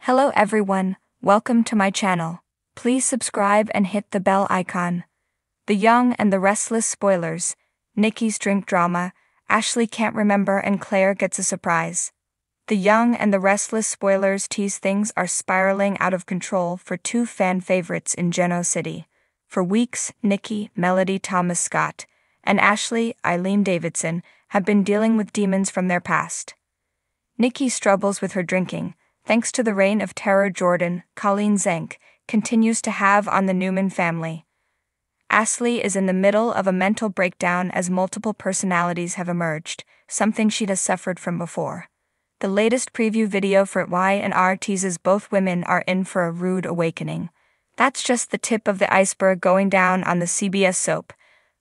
Hello everyone, welcome to my channel. Please subscribe and hit the bell icon. The Young and the Restless spoilers, Nikki's drink drama, Ashley can't remember and Claire gets a surprise. The Young and the Restless spoilers tease things are spiraling out of control for two fan favorites in Genoa City. For weeks, Nikki, Melody Thomas Scott, and Ashley, Eileen Davidson, have been dealing with demons from their past. Nikki struggles with her drinking, thanks to the reign of terror Jordan, Colleen Zenk, continues to have on the Newman family. Ashley is in the middle of a mental breakdown as multiple personalities have emerged, something she has suffered from before. The latest preview video for Y&R teases both women are in for a rude awakening. That's just the tip of the iceberg going down on the CBS soap.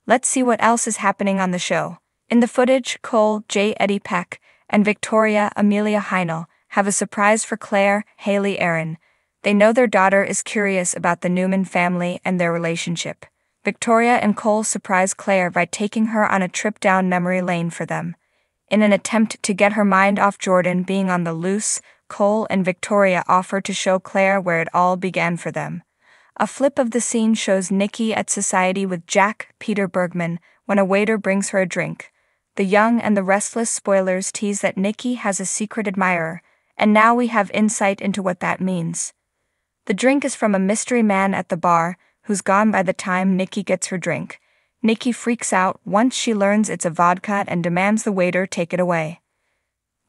Let's see what else is happening on the show. In the footage, Cole, J. Eddie Peck, and Victoria Amelia Heinel have a surprise for Claire, Haley Aaron. They know their daughter is curious about the Newman family and their relationship. Victoria and Cole surprise Claire by taking her on a trip down memory lane for them. In an attempt to get her mind off Jordan being on the loose, Cole and Victoria offer to show Claire where it all began for them. A flip of the scene shows Nikki at society with Jack, Peter Bergman, when a waiter brings her a drink. The Young and the Restless spoilers tease that Nikki has a secret admirer, and now we have insight into what that means. The drink is from a mystery man at the bar, who's gone by the time Nikki gets her drink. Nikki freaks out once she learns it's a vodka and demands the waiter take it away.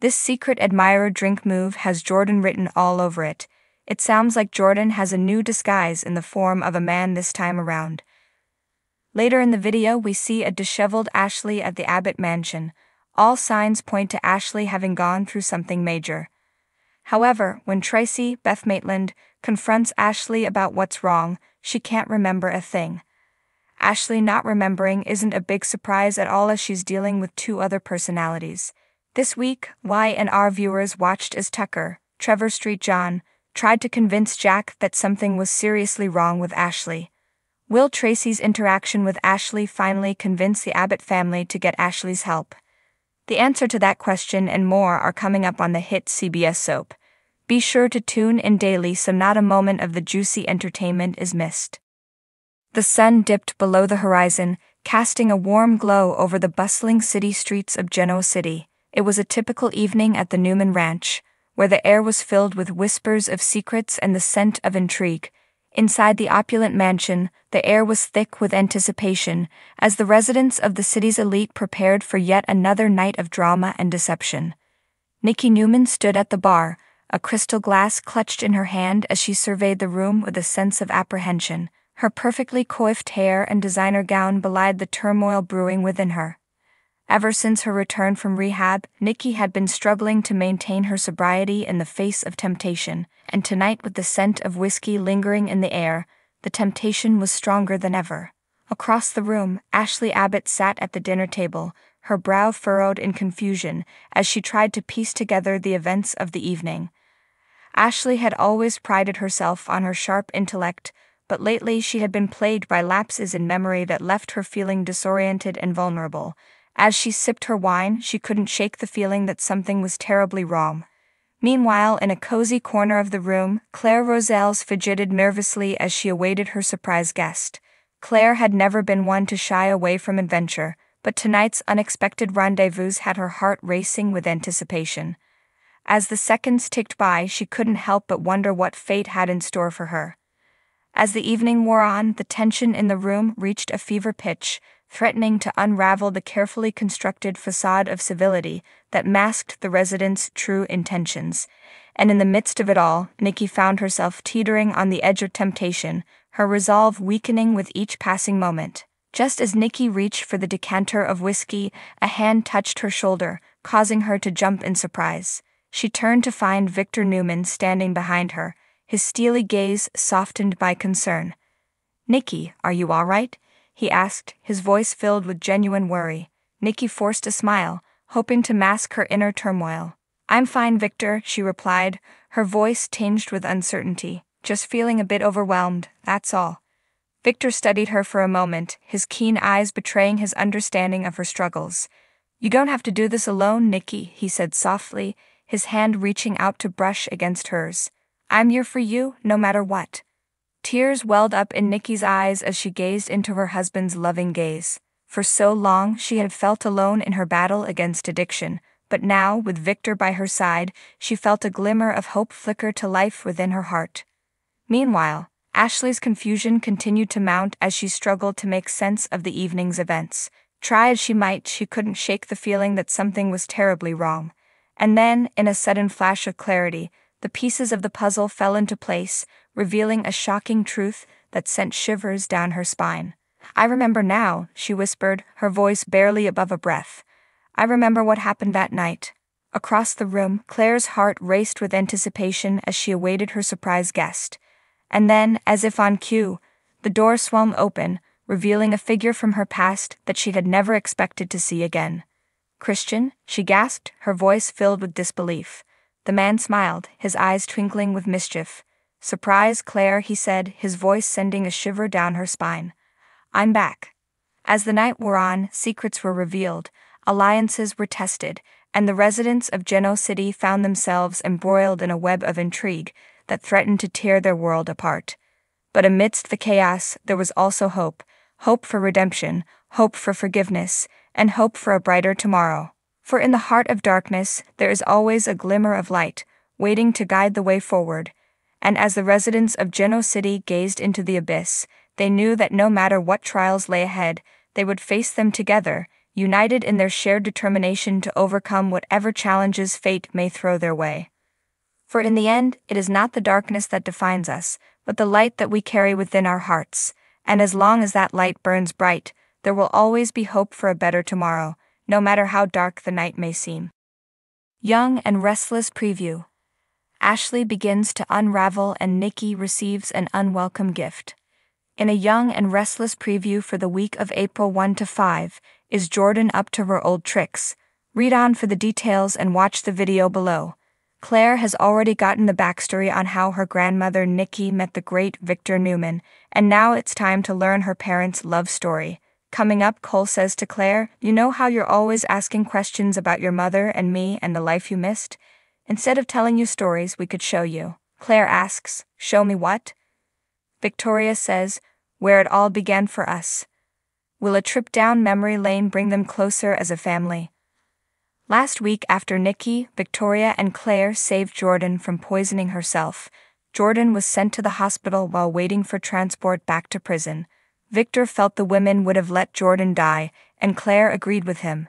This secret admirer drink move has Jordan written all over it. It sounds like Jordan has a new disguise in the form of a man this time around. Later in the video we see a disheveled Ashley at the Abbott mansion. All signs point to Ashley having gone through something major. However, when Tracy, Beth Maitland, confronts Ashley about what's wrong, she can't remember a thing. Ashley not remembering isn't a big surprise at all as she's dealing with two other personalities. This week, Y&R viewers watched as Tucker, Trevor Street John, tried to convince Jack that something was seriously wrong with Ashley. Will Tracy's interaction with Ashley finally convince the Abbott family to get Ashley's help? The answer to that question and more are coming up on the hit CBS soap. Be sure to tune in daily so not a moment of the juicy entertainment is missed. The sun dipped below the horizon, casting a warm glow over the bustling city streets of Genoa City. It was a typical evening at the Newman Ranch, where the air was filled with whispers of secrets and the scent of intrigue. Inside the opulent mansion, the air was thick with anticipation, as the residents of the city's elite prepared for yet another night of drama and deception. Nikki Newman stood at the bar, a crystal glass clutched in her hand as she surveyed the room with a sense of apprehension. Her perfectly coiffed hair and designer gown belied the turmoil brewing within her. Ever since her return from rehab, Nikki had been struggling to maintain her sobriety in the face of temptation, and tonight with the scent of whiskey lingering in the air, the temptation was stronger than ever. Across the room, Ashley Abbott sat at the dinner table, her brow furrowed in confusion as she tried to piece together the events of the evening. Ashley had always prided herself on her sharp intellect, but lately she had been plagued by lapses in memory that left her feeling disoriented and vulnerable. As she sipped her wine, she couldn't shake the feeling that something was terribly wrong. Meanwhile, in a cozy corner of the room, Claire Roselles fidgeted nervously as she awaited her surprise guest. Claire had never been one to shy away from adventure, but tonight's unexpected rendezvous had her heart racing with anticipation. As the seconds ticked by, she couldn't help but wonder what fate had in store for her. As the evening wore on, the tension in the room reached a fever pitch, threatening to unravel the carefully constructed facade of civility that masked the residents' true intentions. And in the midst of it all, Nikki found herself teetering on the edge of temptation, her resolve weakening with each passing moment. Just as Nikki reached for the decanter of whiskey, a hand touched her shoulder, causing her to jump in surprise. She turned to find Victor Newman standing behind her, his steely gaze softened by concern. "Nikki, are you all right?" he asked, his voice filled with genuine worry. Nikki forced a smile, hoping to mask her inner turmoil. "I'm fine, Victor," she replied, her voice tinged with uncertainty. "Just feeling a bit overwhelmed, that's all." Victor studied her for a moment, his keen eyes betraying his understanding of her struggles. "You don't have to do this alone, Nikki," he said softly, his hand reaching out to brush against hers. I'm here for you, no matter what. Tears welled up in Nikki's eyes as she gazed into her husband's loving gaze. For so long she had felt alone in her battle against addiction, but now, with Victor by her side, she felt a glimmer of hope flicker to life within her heart. Meanwhile, Ashley's confusion continued to mount as she struggled to make sense of the evening's events. Try as she might, she couldn't shake the feeling that something was terribly wrong. And then, in a sudden flash of clarity, the pieces of the puzzle fell into place, revealing a shocking truth that sent shivers down her spine. I remember now, she whispered, her voice barely above a breath. I remember what happened that night. Across the room, Claire's heart raced with anticipation as she awaited her surprise guest. And then, as if on cue, the door swung open, revealing a figure from her past that she had never expected to see again. Christian, she gasped, her voice filled with disbelief. The man smiled, his eyes twinkling with mischief. Surprise, Claire, he said, his voice sending a shiver down her spine. I'm back. As the night wore on, secrets were revealed, alliances were tested, and the residents of Genoa City found themselves embroiled in a web of intrigue that threatened to tear their world apart. But amidst the chaos, there was also hope. Hope for redemption, hope for forgiveness, and hope for a brighter tomorrow. For in the heart of darkness, there is always a glimmer of light, waiting to guide the way forward. And as the residents of Genoa City gazed into the abyss, they knew that no matter what trials lay ahead, they would face them together, united in their shared determination to overcome whatever challenges fate may throw their way. For in the end, it is not the darkness that defines us, but the light that we carry within our hearts, and as long as that light burns bright, there will always be hope for a better tomorrow, no matter how dark the night may seem. Young and Restless preview. Ashley begins to unravel and Nikki receives an unwelcome gift. In a Young and Restless preview for the week of April 1 to 5, is Jordan up to her old tricks? Read on for the details and watch the video below. Claire has already gotten the backstory on how her grandmother Nikki met the great Victor Newman, and now it's time to learn her parents' love story. Coming up, Cole says to Claire, "You know how you're always asking questions about your mother and me and the life you missed? Instead of telling you stories, we could show you." Claire asks, "Show me what?" Victoria says, "Where it all began for us." Will a trip down memory lane bring them closer as a family? Last week, after Nikki, Victoria, and Claire saved Jordan from poisoning herself, Jordan was sent to the hospital while waiting for transport back to prison. Victor felt the women would have let Jordan die, and Claire agreed with him.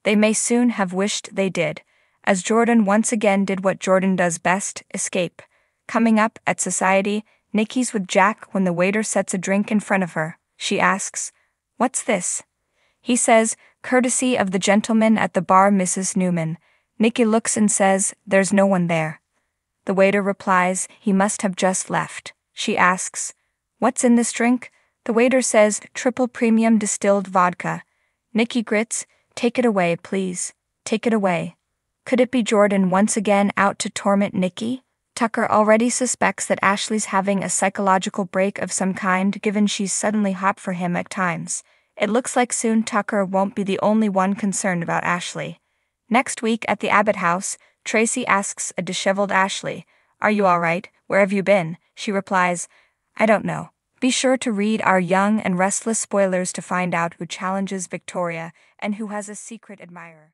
They may soon have wished they did, as Jordan once again did what Jordan does best, escape. Coming up at Society, Nikki's with Jack when the waiter sets a drink in front of her. She asks, "What's this?" He says, "Courtesy of the gentleman at the bar, Mrs. Newman." Nikki looks and says, "There's no one there." The waiter replies, "He must have just left." She asks, "What's in this drink?" The waiter says, "Triple premium distilled vodka." Nikki grits, "Take it away, please. Take it away." Could it be Jordan once again out to torment Nikki? Tucker already suspects that Ashley's having a psychological break of some kind given she's suddenly hot for him at times. It looks like soon Tucker won't be the only one concerned about Ashley. Next week at the Abbott house, Tracy asks a disheveled Ashley, "Are you all right? Where have you been?" She replies, "I don't know." Be sure to read our Young and Restless spoilers to find out who challenges Victoria and who has a secret admirer.